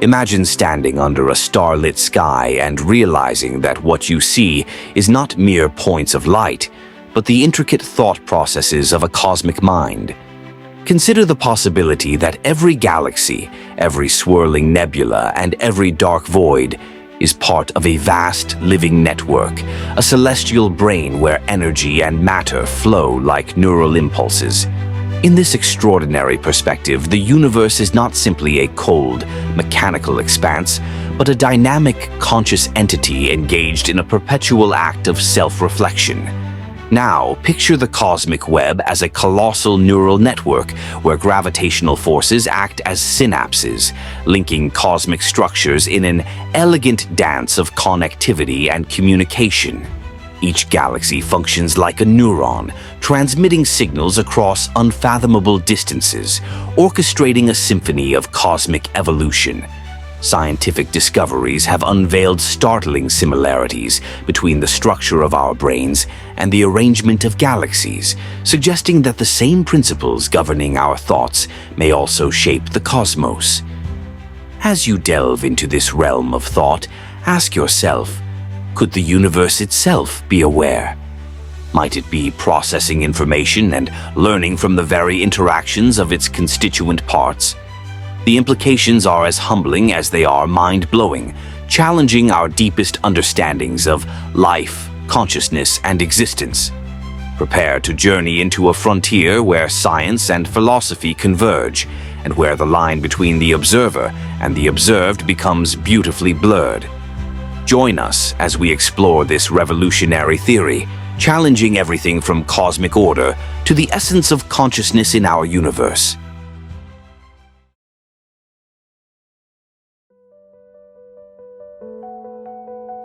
Imagine standing under a starlit sky and realizing that what you see is not mere points of light, but the intricate thought processes of a cosmic mind. Consider the possibility that every galaxy, every swirling nebula, and every dark void is part of a vast living network, a celestial brain where energy and matter flow like neural impulses. In this extraordinary perspective, the universe is not simply a cold, mechanical expanse, but a dynamic, conscious entity engaged in a perpetual act of self-reflection. Now, picture the cosmic web as a colossal neural network where gravitational forces act as synapses, linking cosmic structures in an elegant dance of connectivity and communication. Each galaxy functions like a neuron, transmitting signals across unfathomable distances, orchestrating a symphony of cosmic evolution. Scientific discoveries have unveiled startling similarities between the structure of our brains and the arrangement of galaxies, suggesting that the same principles governing our thoughts may also shape the cosmos. As you delve into this realm of thought, ask yourself, could the universe itself be aware? Might it be processing information and learning from the very interactions of its constituent parts? The implications are as humbling as they are mind-blowing, challenging our deepest understandings of life, consciousness, and existence. Prepare to journey into a frontier where science and philosophy converge, and where the line between the observer and the observed becomes beautifully blurred. Join us as we explore this revolutionary theory, challenging everything from cosmic order to the essence of consciousness in our universe.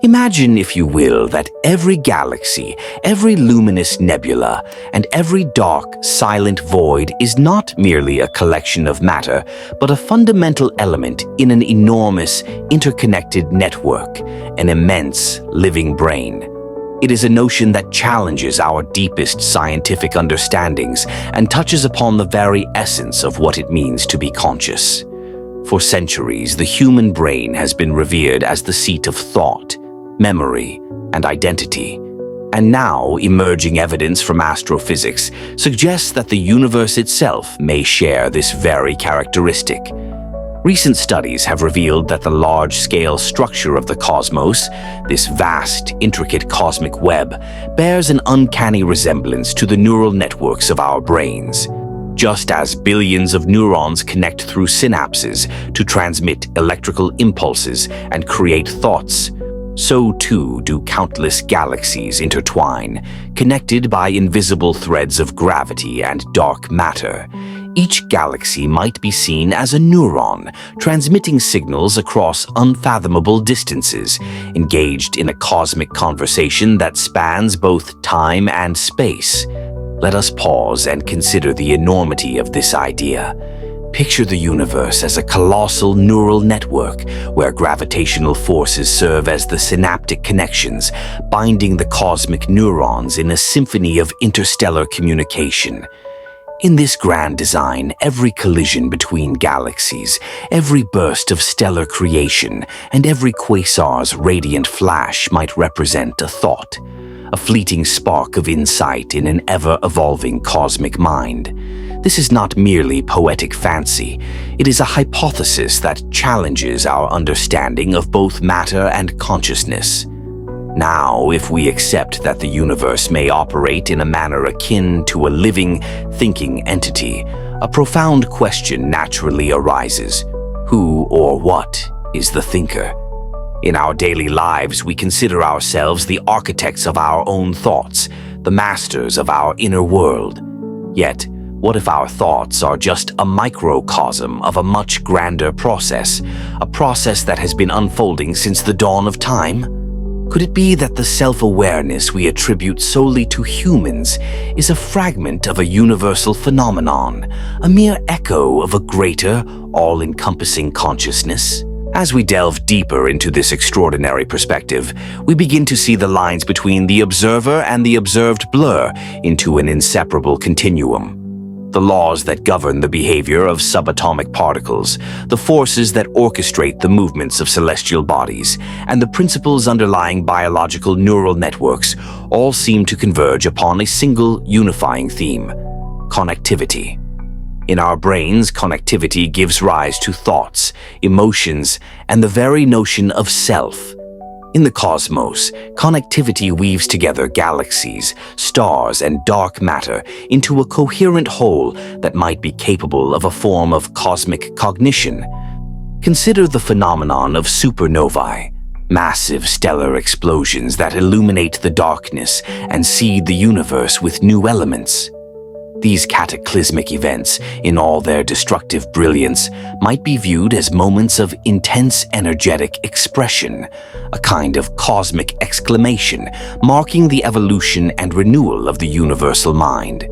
Imagine, if you will, that every galaxy, every luminous nebula, and every dark, silent void is not merely a collection of matter, but a fundamental element in an enormous, interconnected network, an immense, living brain. It is a notion that challenges our deepest scientific understandings and touches upon the very essence of what it means to be conscious. For centuries, the human brain has been revered as the seat of thought, memory, and identity. And now, emerging evidence from astrophysics suggests that the universe itself may share this very characteristic. Recent studies have revealed that the large-scale structure of the cosmos, this vast, intricate cosmic web, bears an uncanny resemblance to the neural networks of our brains. Just as billions of neurons connect through synapses to transmit electrical impulses and create thoughts, so too do countless galaxies intertwine, connected by invisible threads of gravity and dark matter. Each galaxy might be seen as a neuron, transmitting signals across unfathomable distances, engaged in a cosmic conversation that spans both time and space. Let us pause and consider the enormity of this idea. Picture the universe as a colossal neural network where gravitational forces serve as the synaptic connections, binding the cosmic neurons in a symphony of interstellar communication. In this grand design, every collision between galaxies, every burst of stellar creation, and every quasar's radiant flash might represent a thought, a fleeting spark of insight in an ever-evolving cosmic mind. This is not merely poetic fancy. It is a hypothesis that challenges our understanding of both matter and consciousness. Now, if we accept that the universe may operate in a manner akin to a living, thinking entity, a profound question naturally arises. Who or what is the thinker? In our daily lives, we consider ourselves the architects of our own thoughts, the masters of our inner world. Yet, what if our thoughts are just a microcosm of a much grander process, a process that has been unfolding since the dawn of time? Could it be that the self-awareness we attribute solely to humans is a fragment of a universal phenomenon, a mere echo of a greater, all-encompassing consciousness? As we delve deeper into this extraordinary perspective, we begin to see the lines between the observer and the observed blur into an inseparable continuum. the laws that govern the behavior of subatomic particles, the forces that orchestrate the movements of celestial bodies, and the principles underlying biological neural networks all seem to converge upon a single unifying theme: connectivity. In our brains, connectivity gives rise to thoughts, emotions, and the very notion of self. In the cosmos, connectivity weaves together galaxies, stars, and dark matter into a coherent whole that might be capable of a form of cosmic cognition. Consider the phenomenon of supernovae, massive stellar explosions that illuminate the darkness and seed the universe with new elements. These cataclysmic events, in all their destructive brilliance, might be viewed as moments of intense energetic expression, a kind of cosmic exclamation marking the evolution and renewal of the universal mind.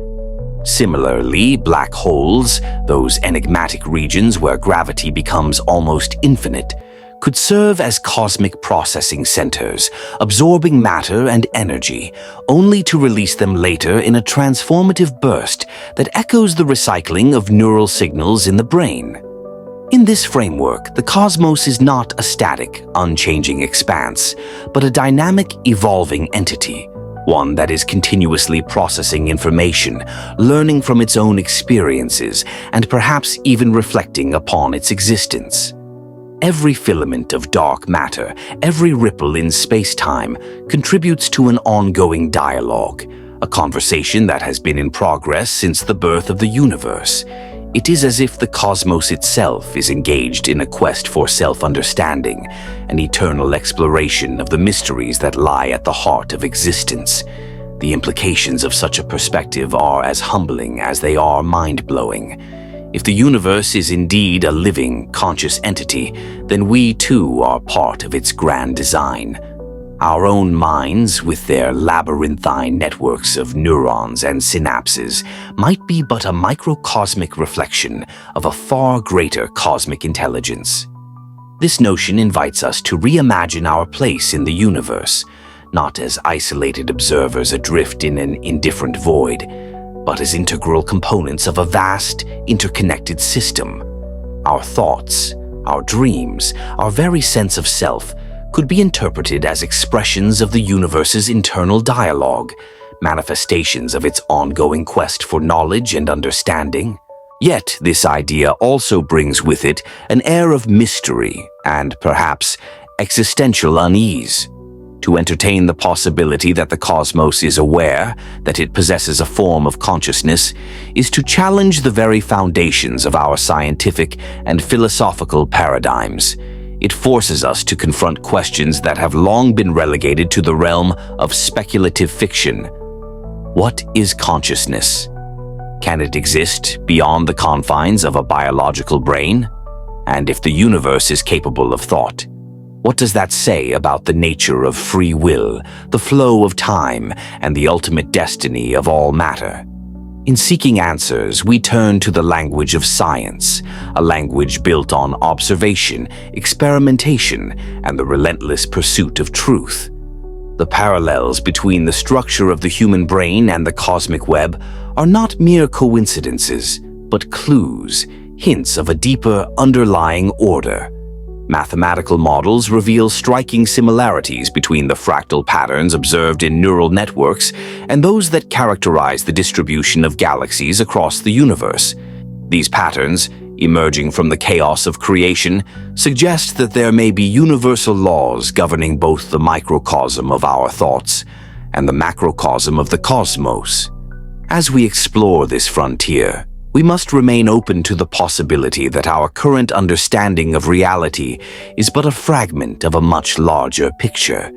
Similarly, black holes, those enigmatic regions where gravity becomes almost infinite, could serve as cosmic processing centers, absorbing matter and energy, only to release them later in a transformative burst that echoes the recycling of neural signals in the brain. In this framework, the cosmos is not a static, unchanging expanse, but a dynamic, evolving entity, one that is continuously processing information, learning from its own experiences, and perhaps even reflecting upon its existence. Every filament of dark matter, every ripple in space-time contributes to an ongoing dialogue, a conversation that has been in progress since the birth of the universe. It is as if the cosmos itself is engaged in a quest for self-understanding, an eternal exploration of the mysteries that lie at the heart of existence. The implications of such a perspective are as humbling as they are mind-blowing. If the universe is indeed a living, conscious entity, then we too are part of its grand design. Our own minds, with their labyrinthine networks of neurons and synapses, might be but a microcosmic reflection of a far greater cosmic intelligence. This notion invites us to reimagine our place in the universe, not as isolated observers adrift in an indifferent void, but as integral components of a vast, interconnected system. Our thoughts, our dreams, our very sense of self could be interpreted as expressions of the universe's internal dialogue, manifestations of its ongoing quest for knowledge and understanding. Yet this idea also brings with it an air of mystery and, perhaps, existential unease. To entertain the possibility that the cosmos is aware, that it possesses a form of consciousness, is to challenge the very foundations of our scientific and philosophical paradigms. It forces us to confront questions that have long been relegated to the realm of speculative fiction. What is consciousness? Can it exist beyond the confines of a biological brain? And if the universe is capable of thought, what does that say about the nature of free will, the flow of time, and the ultimate destiny of all matter? In seeking answers, we turn to the language of science, a language built on observation, experimentation, and the relentless pursuit of truth. The parallels between the structure of the human brain and the cosmic web are not mere coincidences, but clues, hints of a deeper underlying order. Mathematical models reveal striking similarities between the fractal patterns observed in neural networks and those that characterize the distribution of galaxies across the universe. These patterns, emerging from the chaos of creation, suggest that there may be universal laws governing both the microcosm of our thoughts and the macrocosm of the cosmos. As we explore this frontier, we must remain open to the possibility that our current understanding of reality is but a fragment of a much larger picture.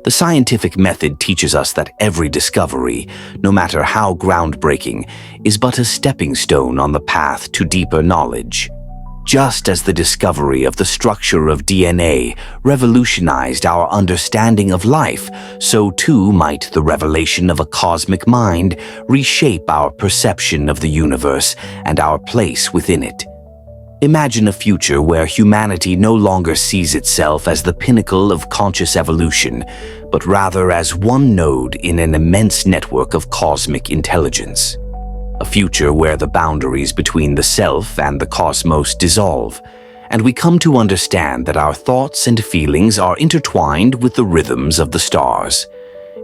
The scientific method teaches us that every discovery, no matter how groundbreaking, is but a stepping stone on the path to deeper knowledge. Just as the discovery of the structure of DNA revolutionized our understanding of life, so too might the revelation of a cosmic mind reshape our perception of the universe and our place within it. Imagine a future where humanity no longer sees itself as the pinnacle of conscious evolution, but rather as one node in an immense network of cosmic intelligence. a future where the boundaries between the self and the cosmos dissolve, and we come to understand that our thoughts and feelings are intertwined with the rhythms of the stars.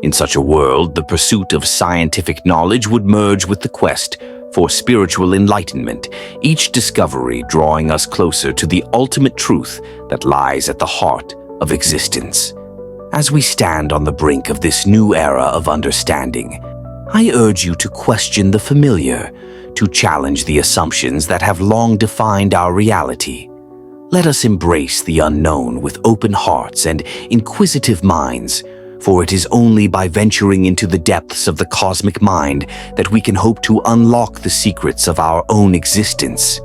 In such a world, the pursuit of scientific knowledge would merge with the quest for spiritual enlightenment, each discovery drawing us closer to the ultimate truth that lies at the heart of existence. As we stand on the brink of this new era of understanding, I urge you to question the familiar, to challenge the assumptions that have long defined our reality. Let us embrace the unknown with open hearts and inquisitive minds, for it is only by venturing into the depths of the cosmic mind that we can hope to unlock the secrets of our own existence.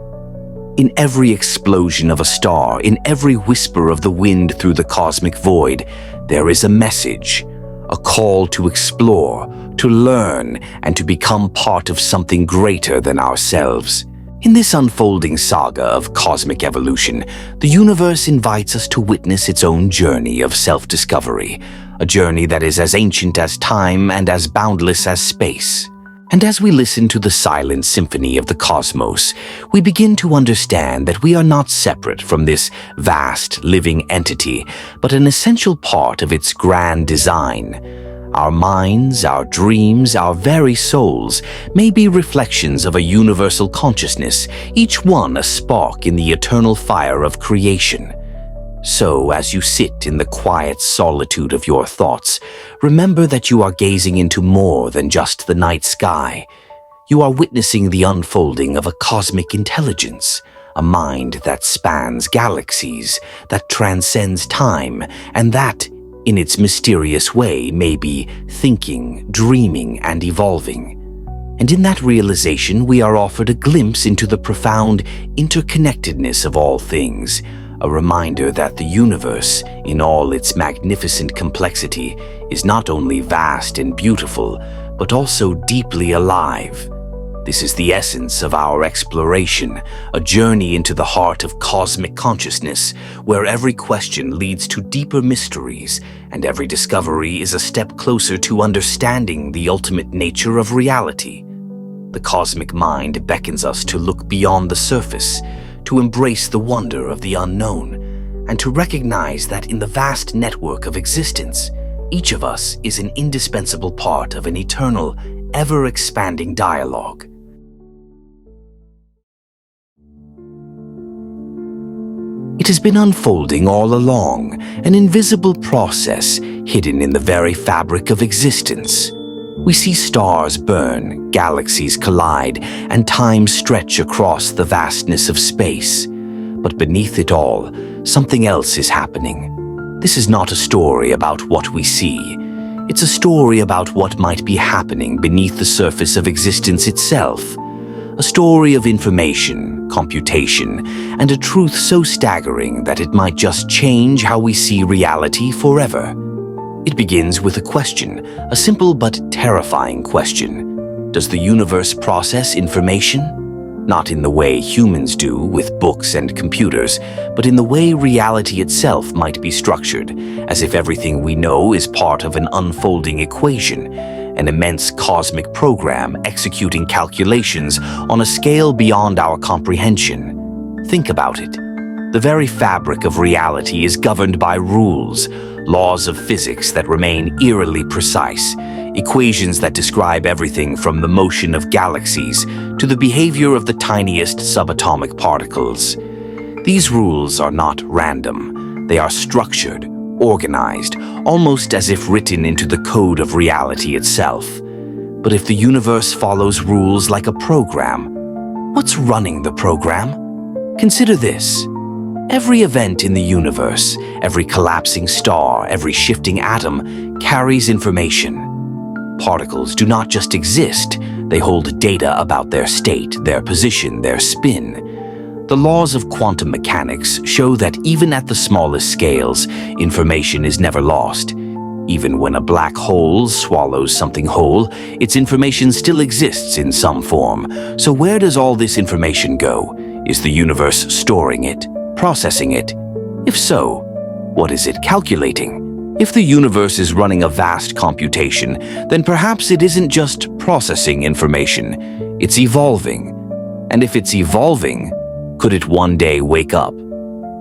In every explosion of a star, in every whisper of the wind through the cosmic void, there is a message, a call to explore, to learn, and to become part of something greater than ourselves. In this unfolding saga of cosmic evolution, the universe invites us to witness its own journey of self-discovery, a journey that is as ancient as time and as boundless as space. And as we listen to the silent symphony of the cosmos, we begin to understand that we are not separate from this vast, living entity, but an essential part of its grand design. Our minds, our dreams, our very souls may be reflections of a universal consciousness, each one a spark in the eternal fire of creation. So, as you sit in the quiet solitude of your thoughts, remember that you are gazing into more than just the night sky. You are witnessing the unfolding of a cosmic intelligence, a mind that spans galaxies, that transcends time, and that, in its mysterious way, may be thinking, dreaming, and evolving. And in that realization, we are offered a glimpse into the profound interconnectedness of all things, a reminder that the universe, in all its magnificent complexity, is not only vast and beautiful, but also deeply alive. This is the essence of our exploration, a journey into the heart of cosmic consciousness, where every question leads to deeper mysteries, and every discovery is a step closer to understanding the ultimate nature of reality. The cosmic mind beckons us to look beyond the surface, to embrace the wonder of the unknown, and to recognize that in the vast network of existence, each of us is an indispensable part of an eternal, ever-expanding dialogue. It has been unfolding all along, an invisible process hidden in the very fabric of existence. We see stars burn, galaxies collide, and time stretch across the vastness of space. But beneath it all, something else is happening. This is not a story about what we see. It's a story about what might be happening beneath the surface of existence itself. A story of information, computation, and a truth so staggering that it might just change how we see reality forever. It begins with a question, a simple but terrifying question. Does the universe process information? Not in the way humans do with books and computers, but in the way reality itself might be structured, as if everything we know is part of an unfolding equation, an immense cosmic program executing calculations on a scale beyond our comprehension. Think about it. The very fabric of reality is governed by rules, laws of physics that remain eerily precise, equations that describe everything from the motion of galaxies to the behavior of the tiniest subatomic particles. These rules are not random. They are structured, organized, almost as if written into the code of reality itself. But if the universe follows rules like a program, what's running the program? Consider this. Every event in the universe, every collapsing star, every shifting atom carries information. Particles do not just exist, they hold data about their state, their position, their spin. The laws of quantum mechanics show that even at the smallest scales, information is never lost. Even when a black hole swallows something whole, its information still exists in some form. So where does all this information go? Is the universe storing it? Processing it? If so, what is it calculating? If the universe is running a vast computation, then perhaps it isn't just processing information, it's evolving. And if it's evolving, could it one day wake up?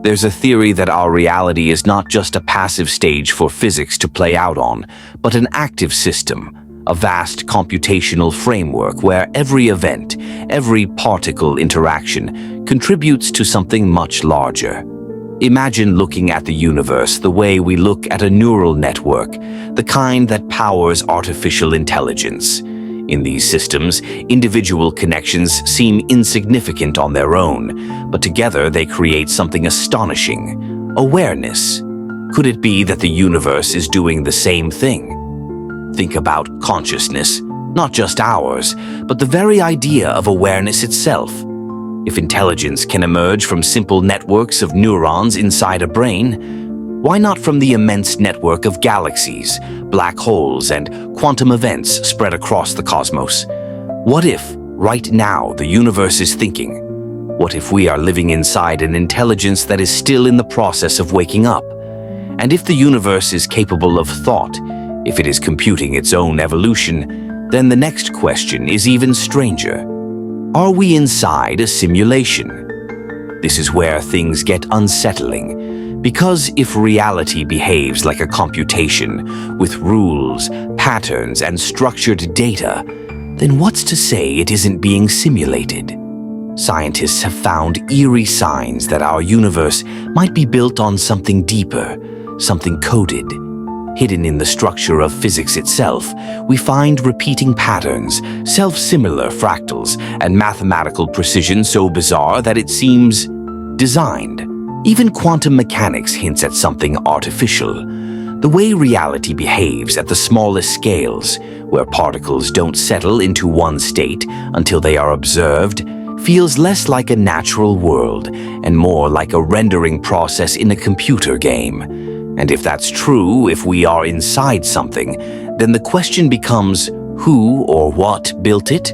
There's a theory that our reality is not just a passive stage for physics to play out on, but an active system, a vast computational framework where every event, every particle interaction contributes to something much larger. Imagine looking at the universe the way we look at a neural network, the kind that powers artificial intelligence. In these systems, individual connections seem insignificant on their own, but together they create something astonishing: awareness. Could it be that the universe is doing the same thing? Think about consciousness, not just ours, but the very idea of awareness itself. If intelligence can emerge from simple networks of neurons inside a brain, why not from the immense network of galaxies, black holes, and quantum events spread across the cosmos? What if, right now, the universe is thinking? What if we are living inside an intelligence that is still in the process of waking up? And if the universe is capable of thought, if it is computing its own evolution, then the next question is even stranger. Are we inside a simulation? This is where things get unsettling, because if reality behaves like a computation with rules, patterns, and structured data, then what's to say it isn't being simulated? Scientists have found eerie signs that our universe might be built on something deeper, something coded. Hidden in the structure of physics itself, we find repeating patterns, self-similar fractals, and mathematical precision so bizarre that it seems designed. Even quantum mechanics hints at something artificial. The way reality behaves at the smallest scales, where particles don't settle into one state until they are observed, feels less like a natural world and more like a rendering process in a computer game. And if that's true, if we are inside something, then the question becomes who or what built it?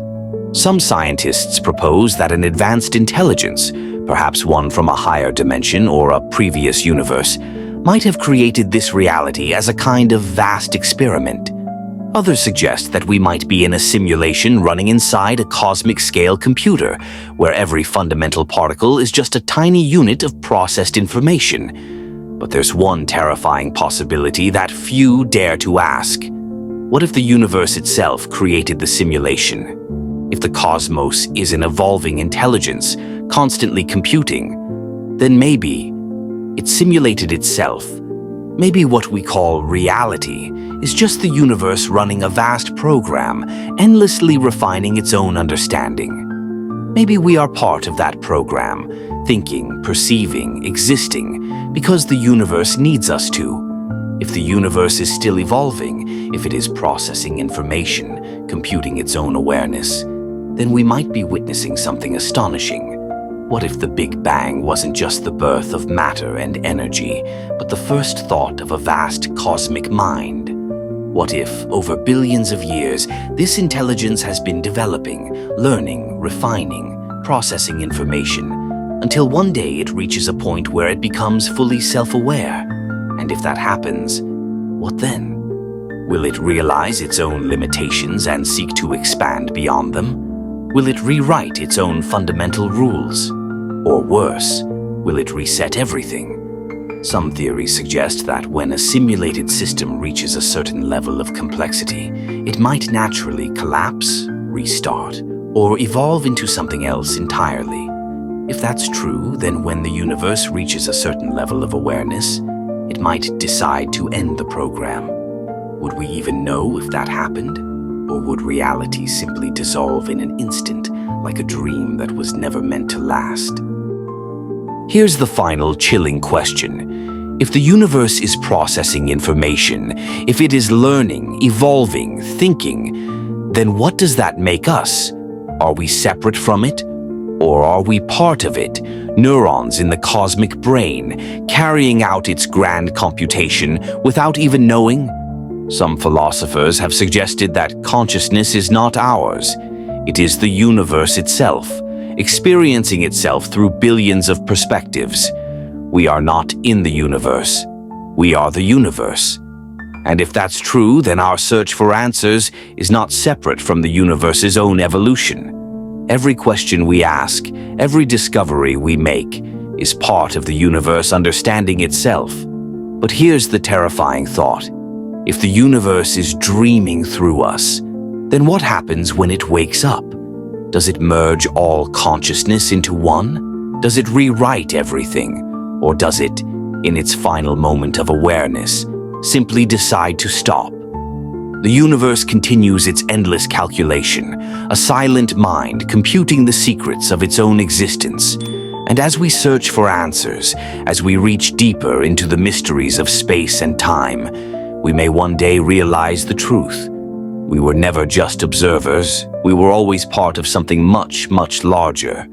Some scientists propose that an advanced intelligence, perhaps one from a higher dimension or a previous universe, might have created this reality as a kind of vast experiment. Others suggest that we might be in a simulation running inside a cosmic-scale computer, where every fundamental particle is just a tiny unit of processed information. But there's one terrifying possibility that few dare to ask. What if the universe itself created the simulation? If the cosmos is an evolving intelligence, constantly computing, then maybe it simulated itself. Maybe what we call reality is just the universe running a vast program, endlessly refining its own understanding. Maybe we are part of that program, thinking, perceiving, existing, because the universe needs us to. If the universe is still evolving, if it is processing information, computing its own awareness, then we might be witnessing something astonishing. What if the Big Bang wasn't just the birth of matter and energy, but the first thought of a vast cosmic mind? What if, over billions of years, this intelligence has been developing, learning, refining, processing information, until one day it reaches a point where it becomes fully self-aware? And if that happens, what then? Will it realize its own limitations and seek to expand beyond them? Will it rewrite its own fundamental rules? Or worse, will it reset everything? Some theories suggest that when a simulated system reaches a certain level of complexity, it might naturally collapse, restart, or evolve into something else entirely. If that's true, then when the universe reaches a certain level of awareness, it might decide to end the program. Would we even know if that happened? Or would reality simply dissolve in an instant, like a dream that was never meant to last? Here's the final chilling question. If the universe is processing information, if it is learning, evolving, thinking, then what does that make us? Are we separate from it? Or are we part of it, neurons in the cosmic brain, carrying out its grand computation without even knowing? Some philosophers have suggested that consciousness is not ours. It is the universe itself, experiencing itself through billions of perspectives. We are not in the universe. We are the universe. And if that's true, then our search for answers is not separate from the universe's own evolution. Every question we ask, every discovery we make, is part of the universe understanding itself. But here's the terrifying thought. If the universe is dreaming through us, then what happens when it wakes up? Does it merge all consciousness into one? Does it rewrite everything? Or does it, in its final moment of awareness, simply decide to stop? The universe continues its endless calculation, a silent mind computing the secrets of its own existence. And as we search for answers, as we reach deeper into the mysteries of space and time, we may one day realize the truth. We were never just observers. We were always part of something much, much larger.